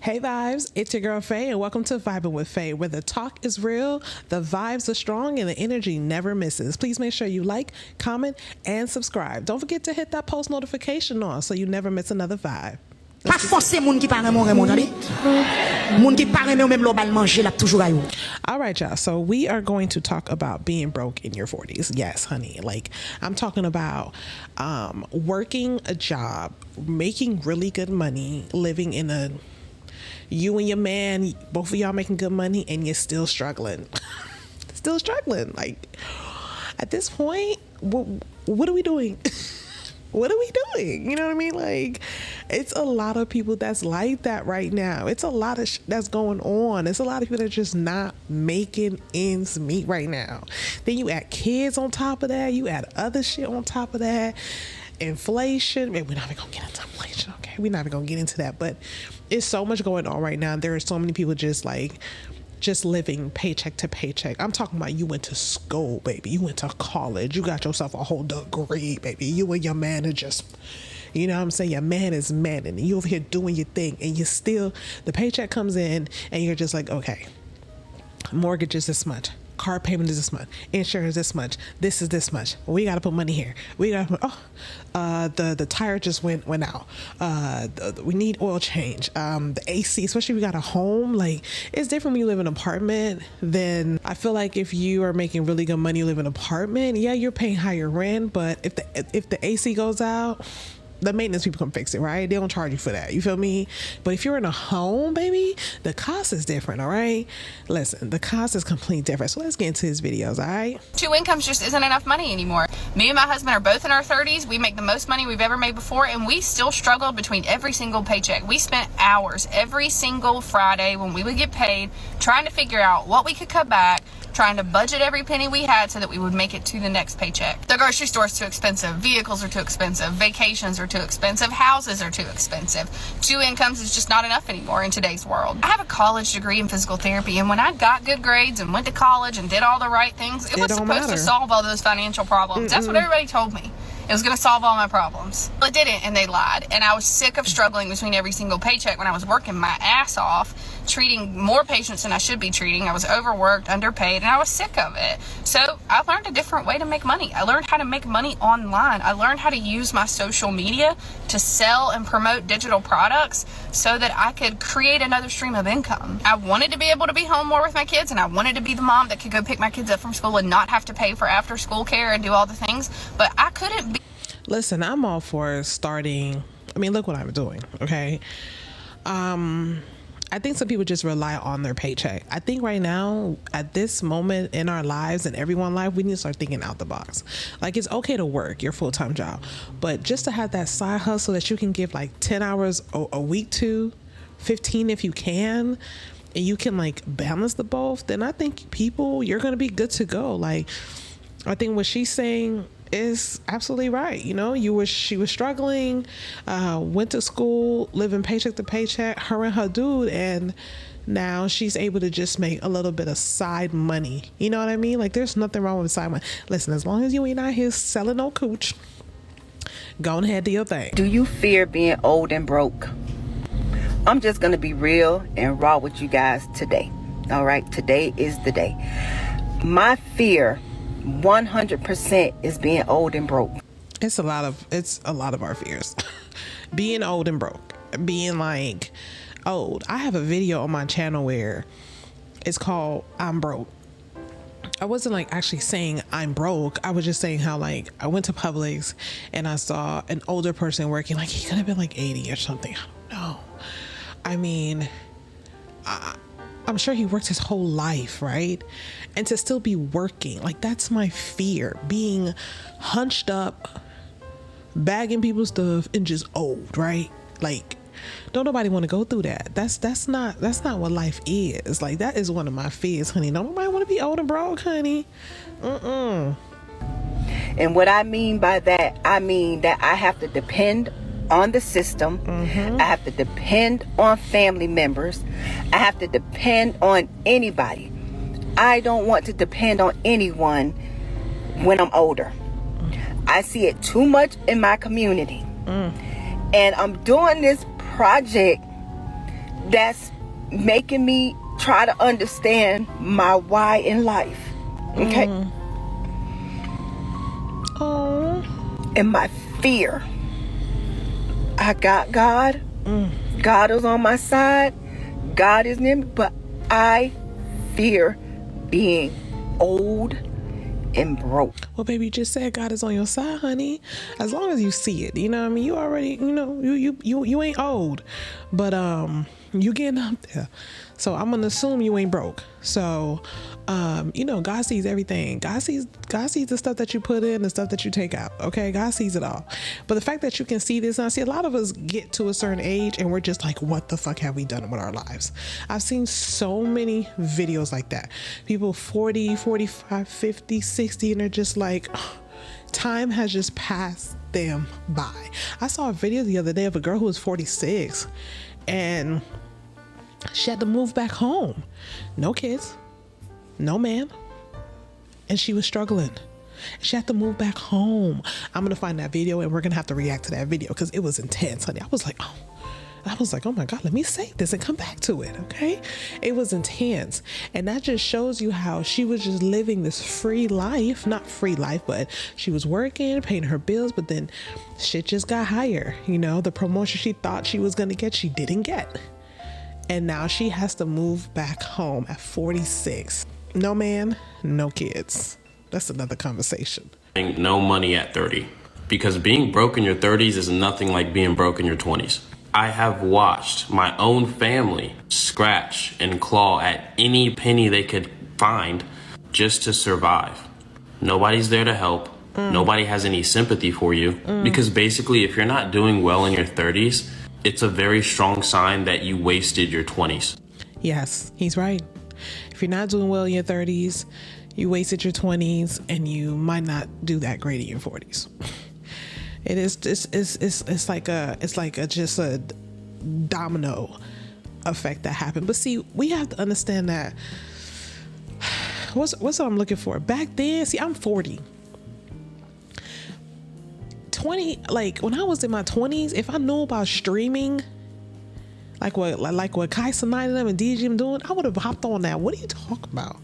Hey vibes, it's your girl Faye and welcome to Vibing with Faye, where the talk is real, the vibes are strong, and the energy never misses. Please make sure you like, comment, and subscribe. Don't forget to hit that post notification on so you never miss another vibe. All right, y'all. So we are going to talk about being broke in your 40s. Yes, honey. Like, I'm talking about working a job, making really good money, living in a... You and your man, both of y'all making good money, and you're still struggling. Still struggling. Like, at this point, what are we doing? What are we doing? You know what I mean? Like, it's a lot of people that's like that right now. It's a lot of that's going on. It's a lot of people that are just not making ends meet right now. Then you add kids on top of that. You add other shit on top of that. Inflation. Man, we're not even going to get into inflation, okay? We're not even going to get into that. But it's so much going on right now. There are so many people just living paycheck to paycheck. I'm talking about you went to school, baby. You went to college. You got yourself a whole degree, baby. You and your man are just, you know what I'm saying? Your man is man, and you over here doing your thing, and you still, the paycheck comes in, and you're just like, okay, mortgage is this much. Car payment is this much. Insurance is this much. This is this much. We got to put money here. We got to put, the tire just went out. We need oil change. The AC, especially if we got a home, like, it's different when you live in an apartment. Then I feel like if you are making really good money, you live in an apartment. Yeah, you're paying higher rent, but if the AC goes out, the maintenance people come fix it, right? They don't charge you for that. You feel me? But if you're in a home, baby, the cost is different, all right? Listen, the cost is completely different. So let's get into his videos, all right? 2 incomes just isn't enough money anymore. Me and my husband are both in our 30s. We make the most money we've ever made before, and we still struggled between every single paycheck. We spent hours every single Friday when we would get paid trying to figure out what we could cut back, trying to budget every penny we had so that we would make it to the next paycheck. The grocery store's too expensive. Vehicles are too expensive. Vacations are too expensive. Houses are too expensive. 2 incomes is just not enough anymore in today's world. I have a college degree in physical therapy, and when I got good grades and went to college and did all the right things, it was supposed to solve all those financial problems. That's what everybody told me. It was going to solve all my problems. Well, it didn't, and they lied. And I was sick of struggling between every single paycheck when I was working my ass off, treating more patients than I should be treating. I was overworked, underpaid, and I was sick of it. So I learned a different way to make money. I learned how to make money online. I learned how to use my social media to sell and promote digital products so that I could create another stream of income. I wanted to be able to be home more with my kids, and I wanted to be the mom that could go pick my kids up from school and not have to pay for after school care and do all the things, but I couldn't be. Listen, I'm all for starting. I mean, look what I'm doing, okay? I think some people just rely on their paycheck. I think right now, at this moment in our lives and everyone's life, we need to start thinking out the box. Like, it's okay to work your full-time job, but just to have that side hustle that you can give like 10 hours a week to, 15 if you can, and you can like balance the both, then I think you're going to be good to go. Like, I think what she's saying is absolutely right. You know, she was struggling, went to school, living paycheck to paycheck, her and her dude, and now she's able to just make a little bit of side money. You know what I mean? Like, there's nothing wrong with side money. Listen, as long as you ain't out here selling no cooch, go ahead, do your thing. Do you fear being old and broke? I'm just gonna be real and raw with you guys today. All right, today is the day. My fear 100% is being old and broke. It's a lot of our fears. Being old and broke, being like old. I have a video on my channel where it's called I'm Broke. I wasn't like actually saying I'm broke. I was just saying how, like, I went to Publix and I saw an older person working. Like, he could have been like 80 or something. I don't know. I mean, I'm sure he worked his whole life, right? And to still be working, like, that's my fear. Being hunched up, bagging people's stuff, and just old, right? Like, don't nobody want to go through that. That's not what life is. Like, that is one of my fears, honey. Nobody want to be old and broke, honey. And what I mean by that, I mean that I have to depend on the system. I have to depend on family members. I have to depend on anybody. I don't want to depend on anyone when I'm older. I see it too much in my community. And I'm doing this project that's making me try to understand my why in life. Okay? Oh. And my fear. I got God. God is on my side. God is near me. But I fear being old and broke. Well, baby, you just said God is on your side, honey. As long as you see it, you know what I mean? You already, you ain't old, but you getting up there. So I'm gonna assume you ain't broke. So God sees everything. God sees the stuff that you put in, the stuff that you take out. Okay, God sees it all. But the fact that you can see this, and I see a lot of us get to a certain age and we're just like, what the fuck have we done with our lives? I've seen so many videos like that. People 40, 45, 50, 60, and they're just like, time has just passed them by. I saw a video the other day of a girl who was 46 and she had to move back home. No kids, no man, and she was struggling. She had to move back home. I'm gonna find that video and we're gonna have to react to that video because it was intense, honey. I was like, oh my God, let me save this and come back to it. Okay, it was intense, and that just shows you how she was just living this free life. Not free life, but she was working, paying her bills, but then shit just got higher. The promotion she thought she was gonna get, she didn't get. And now she has to move back home at 46. No man, no kids. That's another conversation. No money at 30. Because being broke in your 30s is nothing like being broke in your 20s. I have watched my own family scratch and claw at any penny they could find just to survive. Nobody's there to help. Nobody has any sympathy for you. Because basically, if you're not doing well in your 30s, it's a very strong sign that you wasted your 20s. Yes, he's right. If you're not doing well in your 30s, you wasted your 20s, and you might not do that great in your 40s. It is it's like just a domino effect that happened. But see, we have to understand that what's what I'm looking for. Back then, see, I'm 40. 20, like when I was in my 20s, if I knew about streaming, like what Kai Sinai and them and DJ doing, I would have hopped on that. What are you talking about?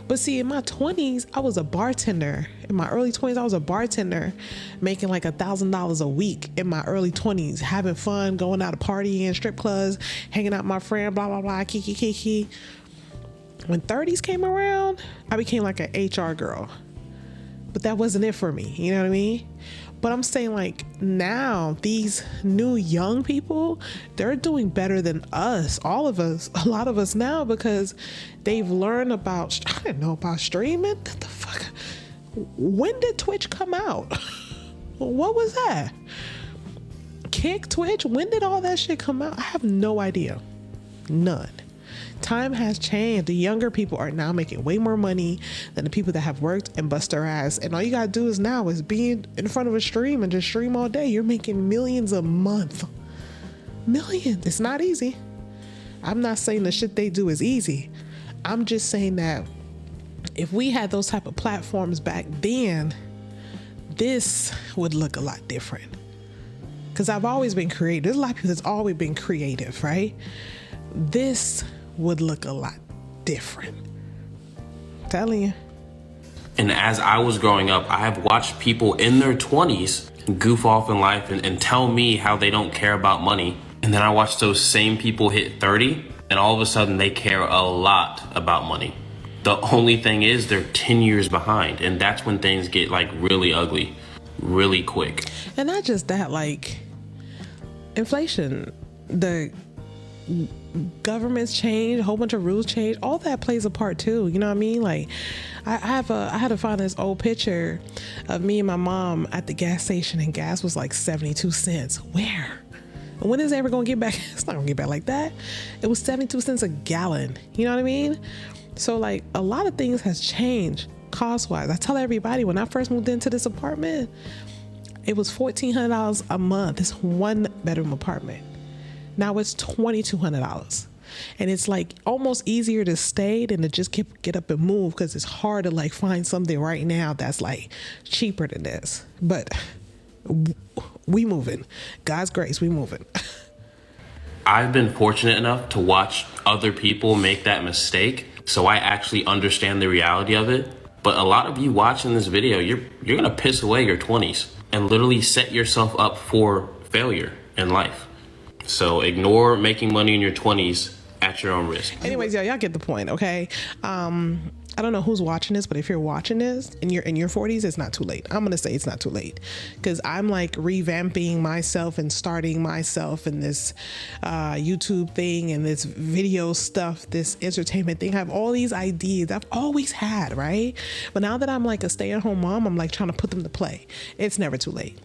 But see, in my 20s, I was a bartender. In my early 20s, I was a bartender making like $1,000 a week in my early 20s, having fun, going out to partying, strip clubs, hanging out with my friend, blah, blah, blah, kiki. When 30s came around, I became like an HR girl. But that wasn't it for me. You know what I mean? But I'm saying, like, now these new young people, they're doing better than us, all of us, a lot of us now, because they've learned about, I didn't know about streaming. What the fuck? When did Twitch come out? What was that? Kick, Twitch? When did all that shit come out? I have no idea. None. Time has changed. The younger people are now making way more money than the people that have worked and bust their ass. And all you gotta do is be in front of a stream and just stream all day. You're making millions a month. Millions. It's not easy. I'm not saying the shit they do is easy. I'm just saying that if we had those type of platforms back then, this would look a lot different. Because I've always been creative. There's a lot of people that's always been creative, right? This would look a lot different. I'm telling you. And as I was growing up, I have watched people in their 20s goof off in life and tell me how they don't care about money. And then I watch those same people hit 30 and all of a sudden they care a lot about money. The only thing is they're 10 years behind, and that's when things get like really ugly, really quick. And not just that, like inflation, the governments change, a whole bunch of rules change, all that plays a part too. You know what I mean? Like I had to find this old picture of me and my mom at the gas station, and gas was like 72 cents. Where? When is it ever gonna get back? It's not gonna get back like that. It was 72 cents a gallon. You know what I mean? So like a lot of things has changed cost wise. I tell everybody, when I first moved into this apartment, it was $1,400 a month. It's 1-bedroom apartment. Now it's $2,200, and it's like almost easier to stay than to just get up and move, because it's hard to like find something right now that's like cheaper than this. But we moving. God's grace, we moving. I've been fortunate enough to watch other people make that mistake, so I actually understand the reality of it. But a lot of you watching this video, you're gonna piss away your 20s and literally set yourself up for failure in life. So ignore making money in your 20s at your own risk. Anyways, y'all get the point, okay? I don't know who's watching this, but if you're watching this and you're in your 40s, it's not too late. I'm gonna say it's not too late, because I'm like revamping myself and starting myself in this YouTube thing and this video stuff, this entertainment thing. I have all these ideas I've always had, right? But now that I'm like a stay-at-home mom, I'm like trying to put them to play. It's never too late.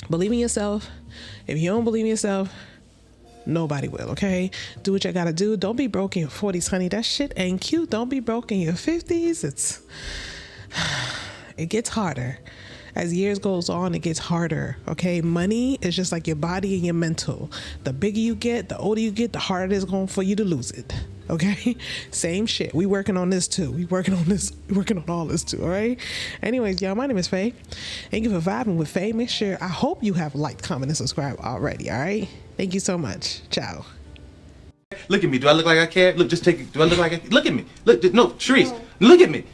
Believe in yourself. If you don't believe in yourself, nobody will, okay? Do what you gotta do. Don't be broke in your 40s, honey. That shit ain't cute. Don't be broke in your 50s. It gets harder. As years goes on, it gets harder, okay? Money is just like your body and your mental. The bigger you get, the older you get, the harder it's going for you to lose it, okay? Same shit. We working on this too. We working on this. We working on all this too, all right? Anyways, y'all, my name is Faye. Thank you for vibing with Faye. Make sure, I hope you have liked, comment, and subscribed already, all right? Thank you so much. Ciao. Look at me. Do I look like I care? Look, just take it. Do I look like I... Look at me. Look, no, Sharice, look at me.